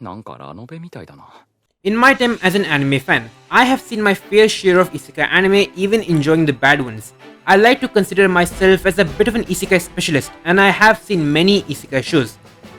なんかラノベみたいだな。In my time as an anime fan, I have seen my fair share of isekai anime, even enjoying the bad ones. I like to consider myself as a bit of an isekai specialist, and I have seen many isekai shows.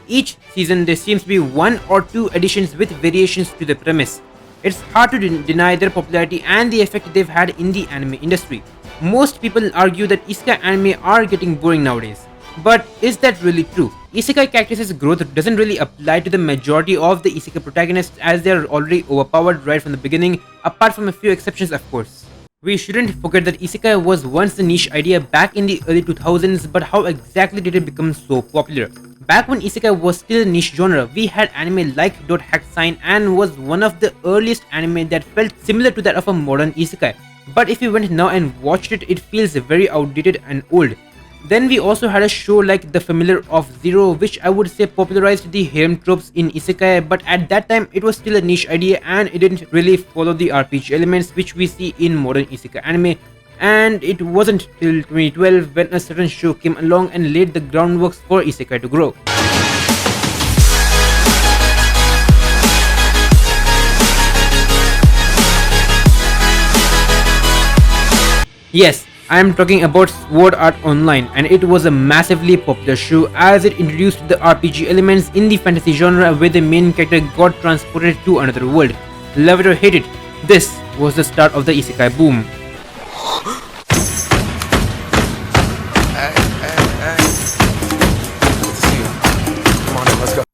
Each season there seems to be one or two additions with variations to the premise. It's hard to deny their popularity and the effect they've had in the anime industry. Most people argue that isekai anime are getting boring nowadays. But is that really true? Isekai characters' growth doesn't really apply to the majority of the isekai protagonists, as they are already overpowered right from the beginning, apart from a few exceptions of course. We shouldn't forget that isekai was once a niche idea back in the early 2000s, but how exactly did it become so popular? Back when isekai was still a niche genre, we had anime like Dot Hack Sign and was one of the earliest anime that felt similar to that of a modern isekai. But if you went now and watched it, it feels very outdated and old. Then we also had a show like The Familiar of Zero, which I would say popularized the harem tropes in isekai, but at that time it was still a niche idea and it didn't really follow the RPG elements which we see in modern isekai anime. And it wasn't till 2012 when a certain show came along and laid the groundwork for isekai to grow. Yes, I am talking about Sword Art Online, and it was a massively popular show as it introduced the RPG elements in the fantasy genre where the main character got transported to another world. Love it or hate it, this was the start of the Isekai boom.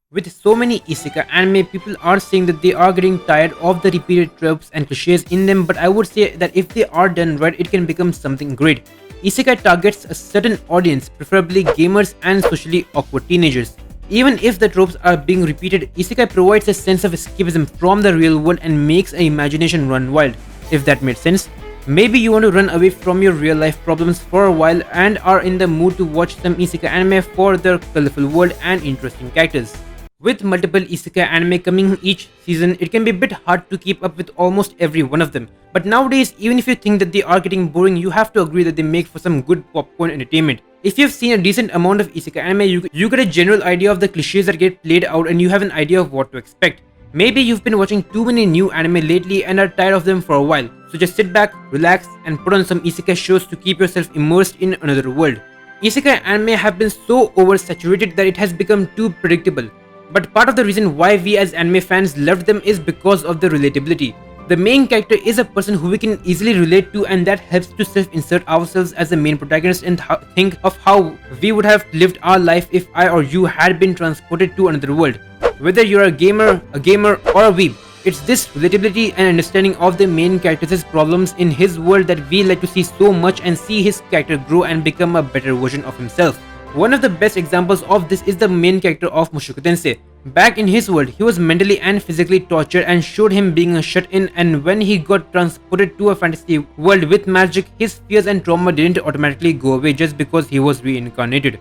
With so many isekai anime, people are saying that they are getting tired of the repeated tropes and cliches in them, but I would say that if they are done right, it can become something great. Isekai targets a certain audience, preferably gamers and socially awkward teenagers. Even if the tropes are being repeated, isekai provides a sense of escapism from the real world and makes an imagination run wild, if that made sense. Maybe you want to run away from your real life problems for a while and are in the mood to watch some isekai anime for their colorful world and interesting characters. With multiple isekai anime coming each season, it can be a bit hard to keep up with almost every one of them. But nowadays, even if you think that they are getting boring, you have to agree that they make for some good popcorn entertainment. If you've seen a decent amount of isekai anime, you get a general idea of the cliches that get played out and you have an idea of what to expect. Maybe you've been watching too many new anime lately and are tired of them for a while. So just sit back, relax, and put on some isekai shows to keep yourself immersed in another world. Isekai anime have been so oversaturated that it has become too predictable. But part of the reason why we as anime fans loved them is because of the relatability. The main character is a person who we can easily relate to, and that helps to self-insert ourselves as the main protagonist and think of how we would have lived our life if I or you had been transported to another world. Whether you're a gamer, or a weeb, it's this relatability and understanding of the main character's problems in his world that we like to see so much and see his character grow and become a better version of himself. One of the best examples of this is the main character of Mushoku Tensei. Back in his world, he was mentally and physically tortured and showed him being a shut-in, and when he got transported to a fantasy world with magic, his fears and trauma didn't automatically go away just because he was reincarnated.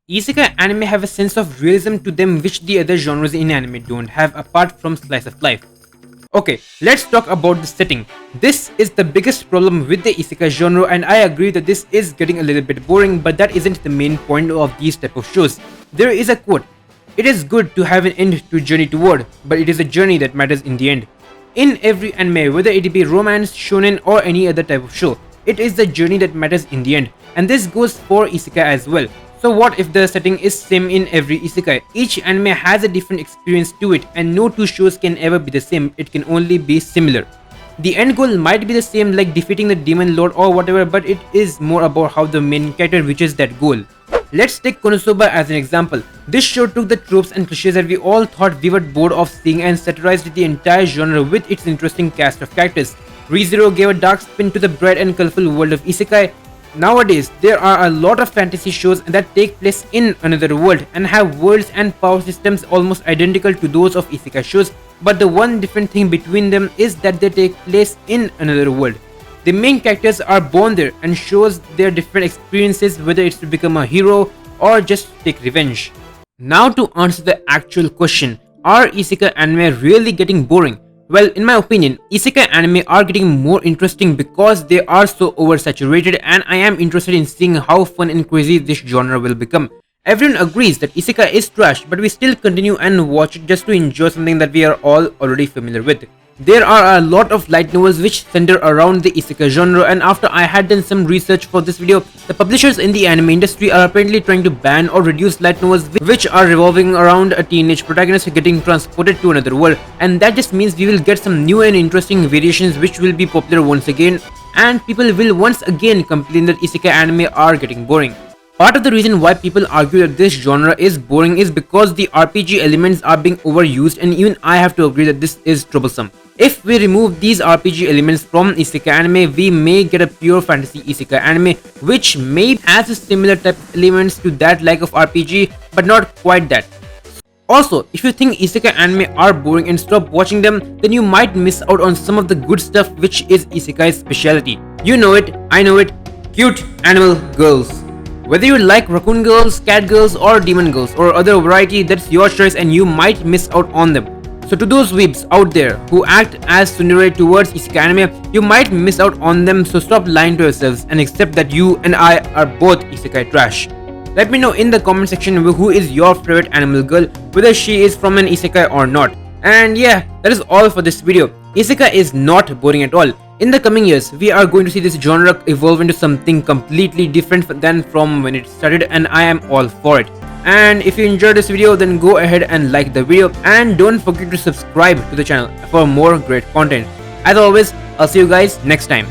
Isekai anime have a sense of realism to them which the other genres in anime don't have apart from slice of life. Okay, let's talk about the setting. This is the biggest problem with the isekai genre, and I agree that this is getting a little bit boring, but that isn't the main point of these type of shows. There is a quote: "It is good to have an end to journey toward, but it is a journey that matters in the end." In every anime, whether it be romance, shonen, or any other type of show, it is the journey that matters in the end, and this goes for isekai as well. So what if the setting is same in every isekai? Each anime has a different experience to it, and no two shows can ever be the same, it can only be similar. The end goal might be the same, like defeating the demon lord or whatever, but it is more about how the main character reaches that goal. Let's take Konosuba as an example. This show took the tropes and cliches that we all thought we were bored of seeing and satirized the entire genre with its interesting cast of characters. ReZero gave a dark spin to the bright and colorful world of isekai. Nowadays, there are a lot of fantasy shows that take place in another world and have worlds and power systems almost identical to those of isekai shows, but the one different thing between them is that they take place in another world. The main characters are born there and shows their different experiences, whether it's to become a hero or just take revenge. Now to answer the actual question, are isekai anime really getting boring? Well, in my opinion, isekai anime are getting more interesting because they are so oversaturated, and I am interested in seeing how fun and crazy this genre will become. Everyone agrees that isekai is trash, but we still continue and watch it just to enjoy something that we are all already familiar with. There are a lot of light novels which center around the isekai genre, and after I had done some research for this video, the publishers in the anime industry are apparently trying to ban or reduce light novels which are revolving around a teenage protagonist getting transported to another world, and that just means we will get some new and interesting variations which will be popular once again, and people will once again complain that isekai anime are getting boring. Part of the reason why people argue that this genre is boring is because the RPG elements are being overused, and even I have to agree that this is troublesome. If we remove these RPG elements from isekai anime, we may get a pure fantasy isekai anime which may has a similar type of elements to that like of RPG, but not quite that. Also, if you think isekai anime are boring and stop watching them, then you might miss out on some of the good stuff which is isekai's specialty. You know it, I know it, cute animal girls. Whether you like raccoon girls, cat girls, or demon girls, or other variety, that's your choice and you might miss out on them. So to those weebs out there who act as tsundere towards isekai anime, you might miss out on them, so stop lying to yourselves and accept that you and I are both isekai trash. Let me know in the comment section who is your favorite animal girl, whether she is from an isekai or not. And yeah, that is all for this video. Isekai is not boring at all. In the coming years, we are going to see this genre evolve into something completely different than from when it started, and I am all for it. And if you enjoyed this video, then go ahead and like the video, and don't forget to subscribe to the channel for more great content. As always, I'll see you guys next time.